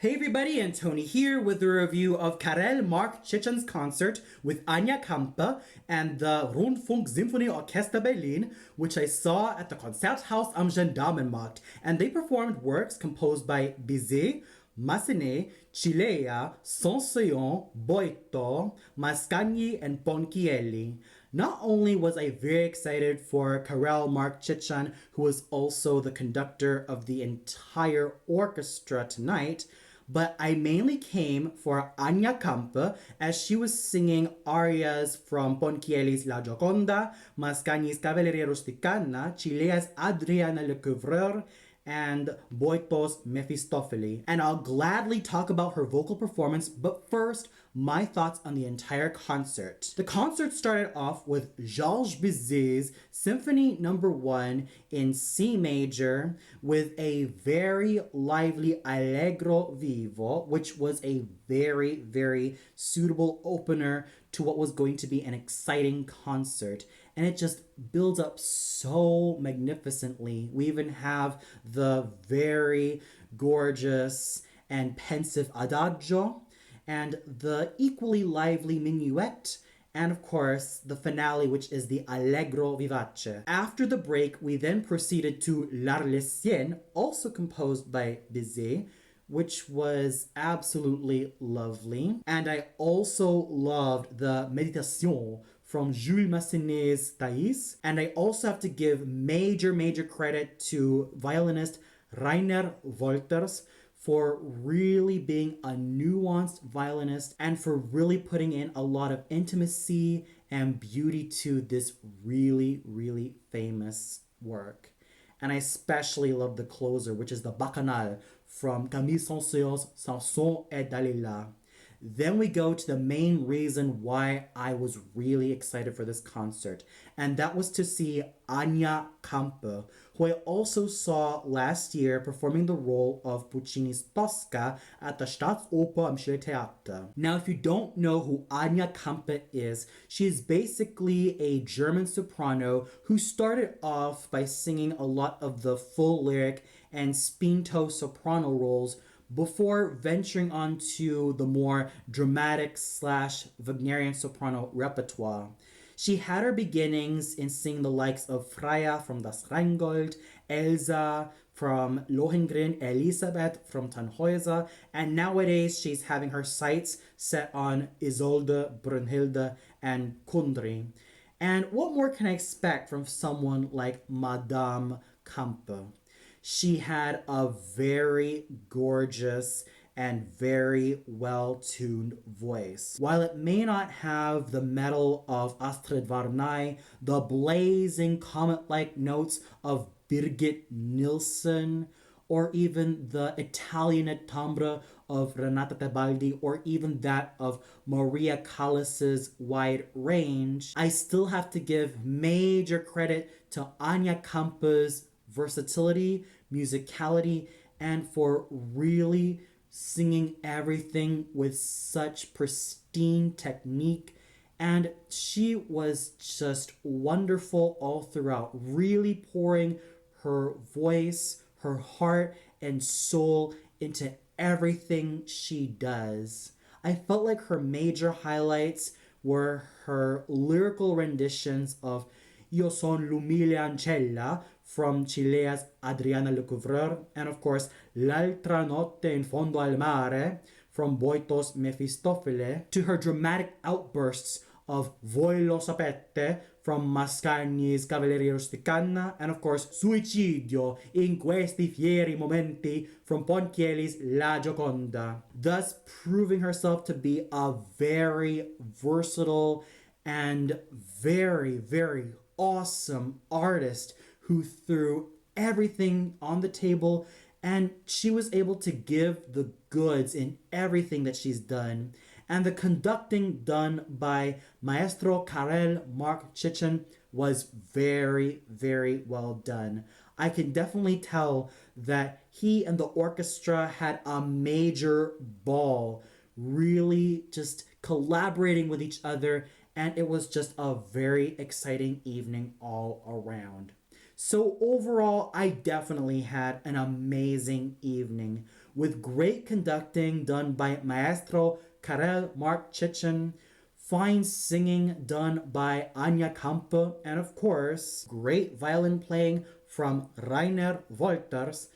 Hey everybody, and Tony here with a review of Karel Mark Chichon's concert with Anja Kampe and the Rundfunk Symphony Orchester Berlin, which I saw at the Konzerthaus am Gendarmarkt, and they performed works composed by Bizet, Massenet, Cilea, Saint-Saëns, Boito, Mascagni, and Ponchielli. Not only was I very excited for Karel Mark Chichon, who was also the conductor of the entire orchestra tonight, but I mainly came for Anja Kampe as she was singing arias from Ponchielli's La Gioconda, Mascagni's Cavalleria Rusticana, Cilea's Adriana Le Couvreur, and Boito's Mephistopheles. And I'll gladly talk about her vocal performance, but first, my thoughts on the entire concert. The concert started off with Georges Bizet's Symphony No. 1 in C major with a very lively Allegro Vivo, which was a very, very suitable opener to what was going to be an exciting concert. And it just builds up so magnificently. We even have the very gorgeous and pensive Adagio, and the equally lively minuet, and of course, the finale, which is the Allegro Vivace. After the break, we then proceeded to L'Arlésienne, also composed by Bizet, which was absolutely lovely. And I also loved the Méditation from Jules Massenet's Twas. And I also have to give major credit to violinist Rainer Wolters for really being a nuanced violinist and for really putting in a lot of intimacy and beauty to this really famous work. And I especially love the closer, which is the Bacchanal from Camille Saint-Saëns' Samson et Dalila. Then we go to the main reason why I was really excited for this concert, and that was to see Anja Kampe, who I also saw last year performing the role of Puccini's Tosca at the Staatsoper am Stadttheater. Now, if you don't know who Anja Kampe is, she is basically a German soprano who started off by singing a lot of the full lyric and spinto soprano roles before venturing onto the more dramatic / Wagnerian soprano repertoire. She had her beginnings in singing the likes of Freya from Das Rheingold, Elsa from Lohengrin, Elisabeth from Tannhäuser, and nowadays she's having her sights set on Isolde, Brünnhilde, and Kundry. And what more can I expect from someone like Madame Kampe? She had a very gorgeous and very well-tuned voice. While it may not have the metal of Astrid Varnay, the blazing comet-like notes of Birgit Nilsson, or even the Italian timbre of Renata Tebaldi, or even that of Maria Callas's wide range, I still have to give major credit to Anja Kampe's versatility, musicality, and for really singing everything with such pristine technique. And she was just wonderful all throughout, really pouring her voice, her heart, and soul into everything she does. I felt like her major highlights were her lyrical renditions of Io son l'umile ancella from Cilea's Adriana Le Couvreur, and of course L'altra notte in fondo al mare from Boito's Mephistopheles, to her dramatic outbursts of Voi lo sapete from Mascagni's Cavalleria Rusticana, and of course Suicidio in questi fieri momenti from Ponchielli's La Gioconda, thus proving herself to be a very versatile and very awesome artist who threw everything on the table, and she was able to give the goods in everything that she's done. And the conducting done by Maestro Karel Mark Chichon was very well done. I can definitely tell that he and the orchestra had a major ball, really just collaborating with each other, and it was just a very exciting evening all around. So overall, I definitely had an amazing evening. with great conducting done by Maestro Karel Mark Chichon, fine singing done by Anya Kampe, and of course, great violin playing from Rainer Wolters.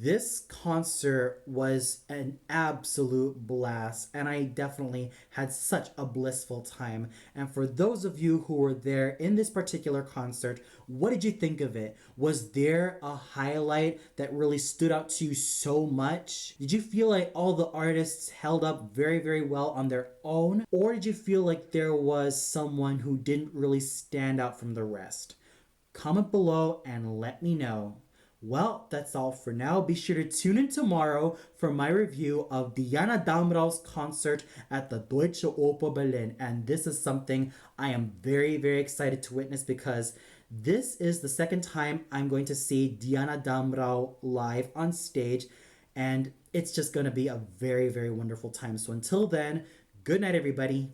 This concert was an absolute blast, and I definitely had such a blissful time. And for those of you who were there in this particular concert, what did you think of it? Was there a highlight that really stood out to you so much? Did you feel like all the artists held up very, very well on their own? Or did you feel like there was someone who didn't really stand out from the rest? Comment below and let me know. Well, that's all for now. Be sure to tune in tomorrow for my review of Diana Damrau's concert at the Deutsche Oper Berlin. And this is something I am very, very excited to witness because this is the second time I'm going to see Diana Damrau live on stage. And it's just going to be a very, very wonderful time. So until then, good night, everybody.